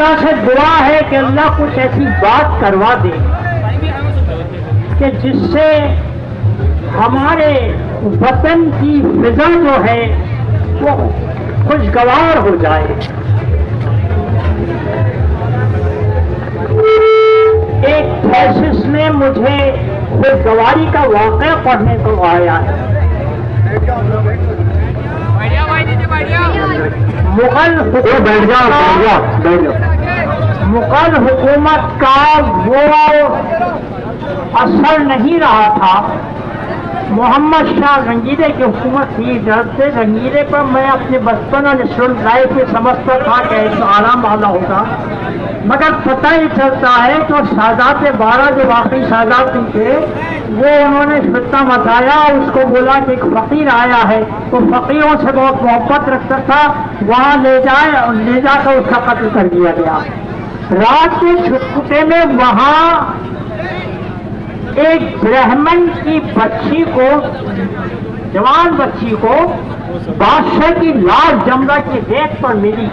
اللہ سے دعا ہے کہ اللہ کچھ ایسی بات کروا دے کہ جس سے ہمارے وطن کی فضا جو ہے وہ خوشگوار ہو جائے. ایک تھیسس میں مجھے خوشگواری کا واقعہ پڑھنے کو آیا ہے. مغل حکومت کا وہ اثر نہیں رہا تھا. محمد شاہ رنگیرے کی حکومت تھی. ڈر سے رنگیرے پر میں اپنے بچپن اور اسٹوڈنٹ لائف میں سمجھتا تھا کہ ایسا آرام والا ہوگا، مگر پتہ ہی چلتا ہے کہ شہزاد 12 جو واقعی شہزاد تھے وہ انہوں نے فتنہ مچایا. اس کو بولا کہ ایک فقیر آیا ہے، وہ فقیروں سے بہت محبت رکھتا تھا، وہاں لے جا کر اس کا قتل کر دیا گیا. رات کے چھٹپٹے میں وہاں ایک برہمن کی بچی کو، جوان بچی کو بادشاہ کی لال جمرہ کی ریت پر ملی.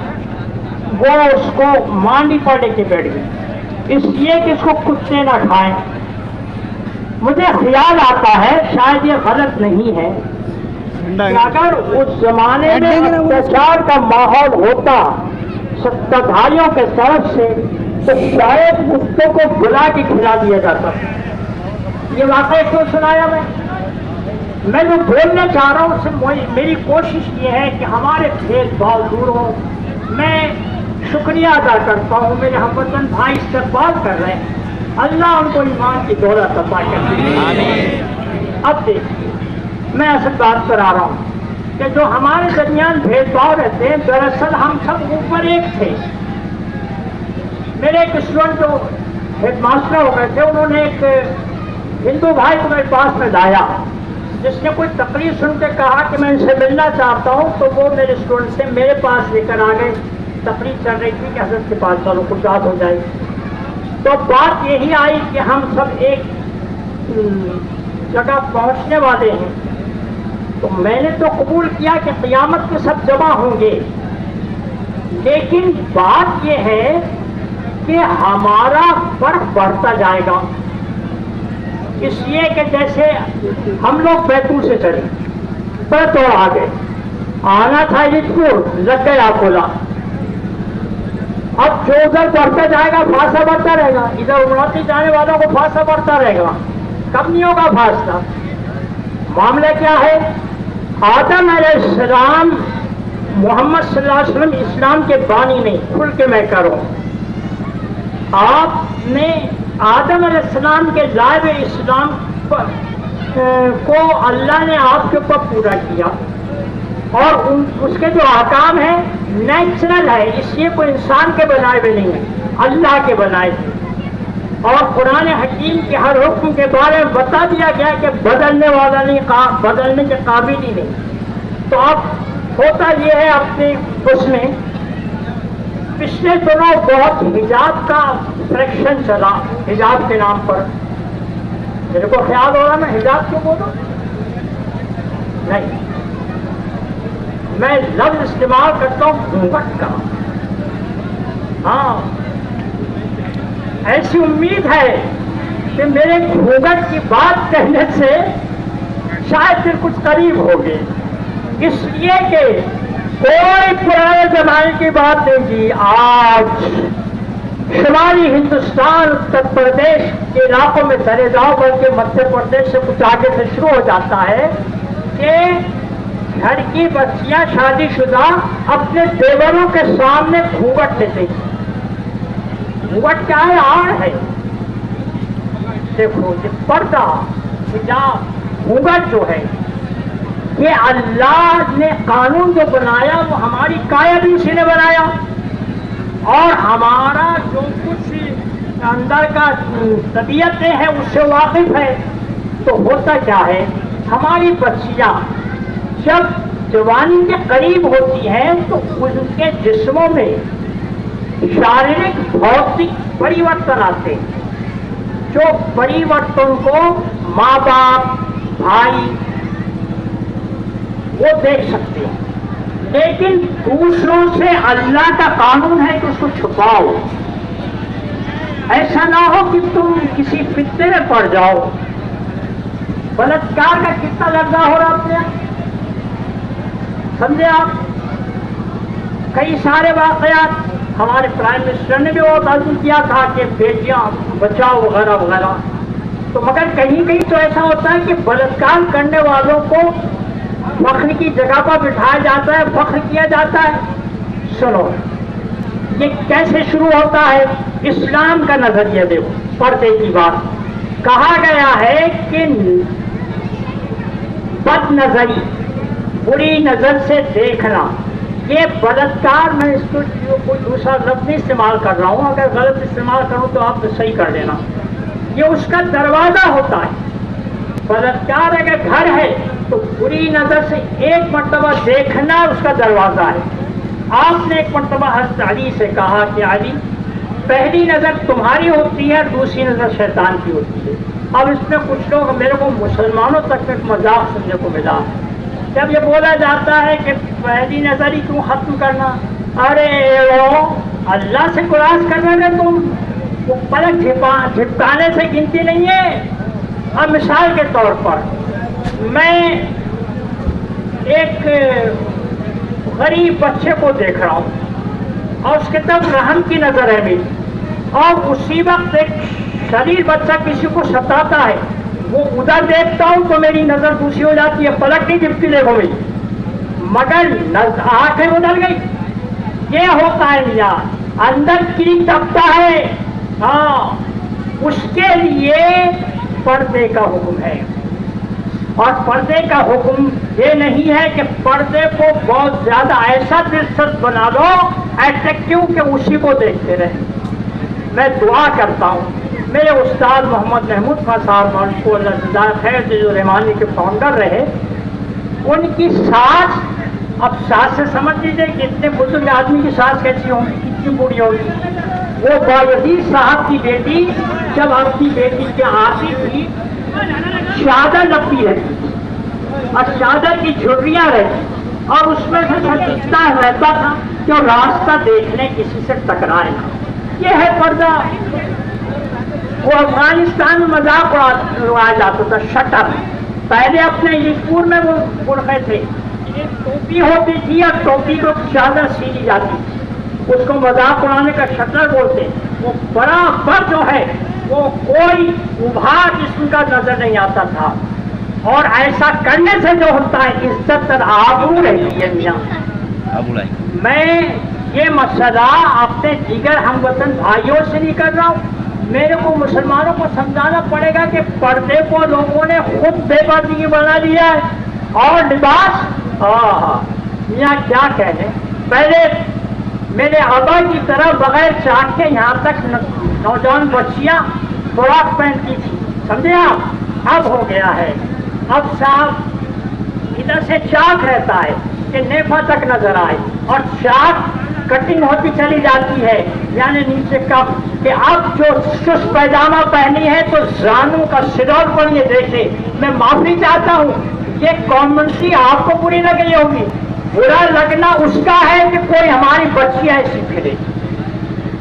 وہ اس کو مانڈی پر لے کے بیٹھ گئی اس لیے کہ اس کو کتے نہ کھائیں. مجھے خیال آتا ہے شاید یہ غلط نہیں ہے کہ اگر اس زمانے میں اتیاچار کا ماحول ہوتا ستردھاریوں کے طرف سے تو شاید کتوں کو بلا کے کھلا دیا جاتا. یہ واقعہ کیوں سنایا میں جو بولنا چاہ رہا ہوں اس سے میری کوشش یہ ہے کہ ہمارے بھید بھاؤ دور ہو. میں شکریہ ادا کرتا ہوں، میرے ہم وطن بھائی استقبال کر رہے ہیں، اللہ ان کو ایمان کی دولت عطا کرے. اب دیکھیے میں اصل بات پر آ رہا ہوں کہ جو ہمارے درمیان بھید بھاؤ رہتے ہیں دراصل ہم سب اوپر ایک تھے. میرے ایک اسٹوڈنٹ جو ہیڈ ماسٹر ہو گئے تھے انہوں نے ایک ہندو بھائی کو میرے پاس میں لایا جس نے کوئی تقریر سن کے کہا کہ میں ان سے ملنا چاہتا ہوں. تو وہ میرے اسٹوڈنٹ سے میرے پاس لے کر آ گئے. تقریر چل رہی تھی کہ حضرت کے پاس چلو کچھ بات ہو جائے. تو بات یہی آئی کہ ہم سب ایک جگہ پہنچنے والے ہیں. تو میں نے تو قبول کیا کہ قیامت کے سب جمع ہوں گے، لیکن بات یہ ہے کہ ہمارا فرق بڑھتا جائے گا. اس لیے کہ جیسے ہم لوگ بیتول سے چلے تو آگے آنا تھا پور لگ گیا کھولا. اب جو ادھر بڑھتا جائے گا فاصلہ بڑھتا رہے گا، ادھر امراوتی جانے والوں کو فاصلہ بڑھتا رہے گا. کب نہیں ہوگا فاصلہ؟ معاملہ کیا ہے؟ آدم علیہ السلام محمد صلی اللہ علیہ وسلم اسلام کے بانی نہیں، کھل کے میں کروں. آپ نے آدم علیہ السلام کے لائب اسلام کو اللہ نے آپ کے اوپر پورا کیا اور اس کے جو احکام ہیں نیچرل ہے، اس لیے کوئی انسان کے بنائے ہوئے نہیں ہیں، اللہ کے بنائے تھے. اور قرآن حکیم کے ہر حکم کے بارے میں بتا دیا گیا کہ بدلنے والا نہیں، بدلنے کے قابل ہی نہیں. تو اب ہوتا یہ ہے اپنے اس میں پچھلے دنوں بہت حجاب کا فریکشن چلا حجاب کے نام پر. میرے کو خیال ہو رہا میں حجاب کیوں بولوں؟ نہیں، میں لفظ استعمال کرتا ہوں گھونگھٹ کا. ہاں، ایسی امید ہے کہ میرے گھونگھٹ کی بات کہنے سے شاید پھر کچھ قریب ہوگی. اس لیے کہ کوئی پرانے زمانے کی بات نہیں جی. آج شمالی ہندوستان اتر پردیش کے علاقوں میں چلے جاؤ، بلکہ مدھیہ پردیش سے کچھ آگے سے شروع ہو جاتا ہے کہ گھر کی بچیاں شادی شدہ اپنے دیوروں کے سامنے گھونگھٹ لیتے ہیں. گھونگھٹ کیا ہے؟ آڑ ہے. دیکھو یہ پردہ حجاب گھونگھٹ جو ہے یہ اللہ نے قانون جو بنایا وہ ہماری کایا بھی اسی نے بنایا، اور ہمارا جو کچھ اندر کا طبیعتیں ہیں اس سے واقف ہے. تو ہوتا کیا ہے، ہماری بچیاں جب جوانی کے قریب ہوتی ہیں تو ان کے جسموں میں شاریرک بھوتک پریورتن آتے ہیں، جو پریورتن کو ماں باپ بھائی وہ دیکھ سکتے ہیں. لیکن دوسروں سے اللہ کا قانون ہے کہ اس کو چھپاؤ. ایسا نہ ہو کہ تم کسی فتنے میں پڑ جاؤ. بلاತ್ಕಾರ کا کتنا لفظہ ہو رہا اپنے سمجھے آپ. کئی سارے واقعات ہمارے پرائم منسٹر نے بھی وہ تعلق کیا تھا کہ بیٹیاں بچاؤ وغیرہ وغیرہ. تو مگر کہیں کہیں تو ایسا ہوتا ہے کہ بلاತ್ਕਾਰ کرنے والوں کو فخر کی جگہ پر بٹھایا جاتا ہے, فخر کیا جاتا ہے. سنو یہ کیسے شروع ہوتا ہے. اسلام کا نظریہ دیکھو. پردے کی بات کہا گیا ہے کہ بد نظری, بری نظر سے دیکھنا, یہ بلاತ್ਕਾਰ, میں اس کو کوئی دوسرا لفظ نہیں استعمال کر رہا ہوں, اگر غلط استعمال کروں تو آپ صحیح کر دینا. یہ اس کا دروازہ ہوتا ہے. بلاತ್ਕਾਰ اگر گھر ہے تو بری نظر سے ایک مرتبہ دیکھنا اس کا دروازہ ہے. آپ نے ایک مرتبہ حضرت علی سے کہا کہ علی, پہلی نظر تمہاری ہوتی ہے, دوسری نظر شیطان کی ہوتی ہے. اب اس میں کچھ لوگ, میرے کو مسلمانوں تک ایک مذاق سننے کو ملا جب یہ بولا جاتا ہے کہ پہلی نظر ہی کیوں ختم کرنا. ارے اللہ سے قیاس کر رہے ہیں تم, وہ پلک جھپکانے سے گنتی نہیں ہے. اب مثال کے طور پر میں ایک غریب بچے کو دیکھ رہا ہوں اور اس کی طرف رحم کی نظر ہے میری, اور اسی وقت ایک شریر بچہ کسی کو ستاتا ہے, وہ ادھر دیکھتا ہوں تو میری نظر دوسری ہو جاتی ہے, پلک نہیں جھپتی دیکھو میری, مگر آنکھیں بدل گئی. یہ ہوتا ہے میاں, اندر کی دبتا ہے. ہاں, اس کے لیے پردے کا حکم ہے. اور پردے کا حکم یہ نہیں ہے کہ پردے کو بہت زیادہ ایسا دلچسپ بنا دو, اٹریکٹیو, کہ اسی کو دیکھتے رہیں. میں دعا کرتا ہوں میرے استاد محمد محمود خان صاحب کو اللہ جزائے خیر سے, جو رحمانی کے فاؤنڈر رہے, ان کی سانس, اب سانس سے سمجھ لیجیے کہ اتنے بزرگ آدمی کی سانس کیسی ہوگی, کتنی بری ہوگی. وہ باوجود صاحب کی بیٹی جب آپ کی بیٹی کے آتی تھی چادر لگتی رہتی اور چادر کی جھریاں رہتی, اور اس میں سے اتنا رہتا تھا کہ وہ راستہ دیکھنے کسی سے ٹکرائے نا. یہ ہے پردہ. وہ افغانستان میں مذاق اڑایا جاتا تھا شٹر. پہلے اپنے علیپور میں وہ برقعے تھے, ٹوپی ہوتی تھی اور ٹوپی کو چادر سیدھی جاتی تھی, اس کو مذاق اڑانے کا شٹر بولتے. وہ برابر جو ہے وہ کوئی ابھار جسم کا نظر نہیں آتا تھا, اور ایسا کرنے سے جو ہوتا ہے عزت آبرو رہتی ہے. میاں میں یہ مسئلہ اپنے دیگر ہم وطن بھائیوں سے نہیں کر رہا ہوں, میرے کو مسلمانوں کو سمجھانا پڑے گا کہ پردے کو لوگوں نے خود بے پردگی بنا لیا ہے. اور لباس, میاں کیا کہنے, پہلے میرے آبا کی طرح بغیر چاک کے یہاں تک نوجوان بچیاں فراک پہنتی تھی, سمجھے آپ. اب ہو گیا ہے, اب صاحب ادھر سے چاک رہتا ہے کہ نیفا تک نظر آئے, اور چاک کٹنگ ہوتی چلی جاتی ہے, یعنی نیچے کم, کہ اب جو چست پیجامہ پہنی ہے تو زانوں کا سرور پر یہ دیکھے. میں معافی چاہتا ہوں, یہ کامنسی آپ کو بری لگ رہی ہوگی, برا لگنا اس کا ہے کہ کوئی ہماری بچی ایسی پھرے.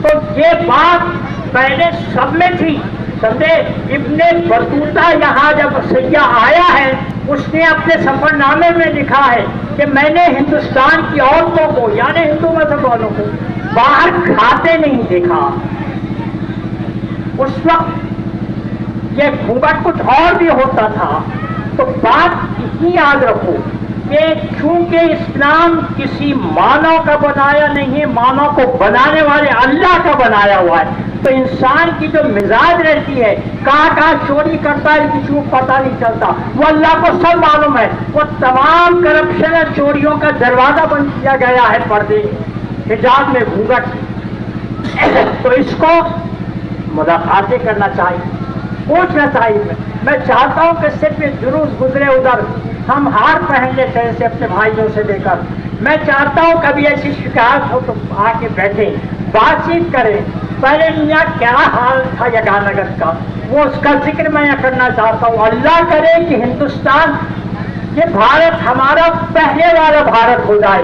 تو یہ بات پہلے سب میں تھی, سمجھے. ابن بطوطہ یہاں جب سیاح آیا ہے, اس نے اپنے سفر نامے میں لکھا ہے کہ میں نے ہندوستان کی عورتوں کو, یعنی ہندو مذہب والوں کو, باہر کھاتے نہیں دیکھا. اس وقت یہ گھونگھٹ کچھ اور بھی ہوتا تھا. تو بات اتنی یاد رکھو کہ چونکہ اسلام کسی مانو کا بنایا نہیں ہے, مانو کو بنانے والے اللہ کا بنایا ہوا ہے, تو انسان کی جو مزاج رہتی ہے, کہاں کہاں چوری کرتا ہے کسی کو پتہ نہیں چلتا, وہ اللہ کو سب معلوم ہے. وہ تمام کرپشن اور چوریوں کا دروازہ بن دیا گیا ہے پردے, حجاب میں گھونگھٹ. تو اس کو ملاقاتیں کرنا چاہیے, پوچھنا چاہیے. میں چاہتا ہوں کہ صرف یہ جلوس گزرے ادھر, ہم ہار پہن لے سے اپنے بھائیوں سے لے کر. میں چاہتا ہوں کبھی ایسی شکایت ہو تو آ کے بیٹھیں, بات چیت کریں. پہلے یہاں کیا حال تھا یگانگر کا, وہ اس کا ذکر میں یہاں کرنا چاہتا ہوں. اللہ کرے کہ ہندوستان, یہ بھارت ہمارا پہلے والا بھارت ہو جائے,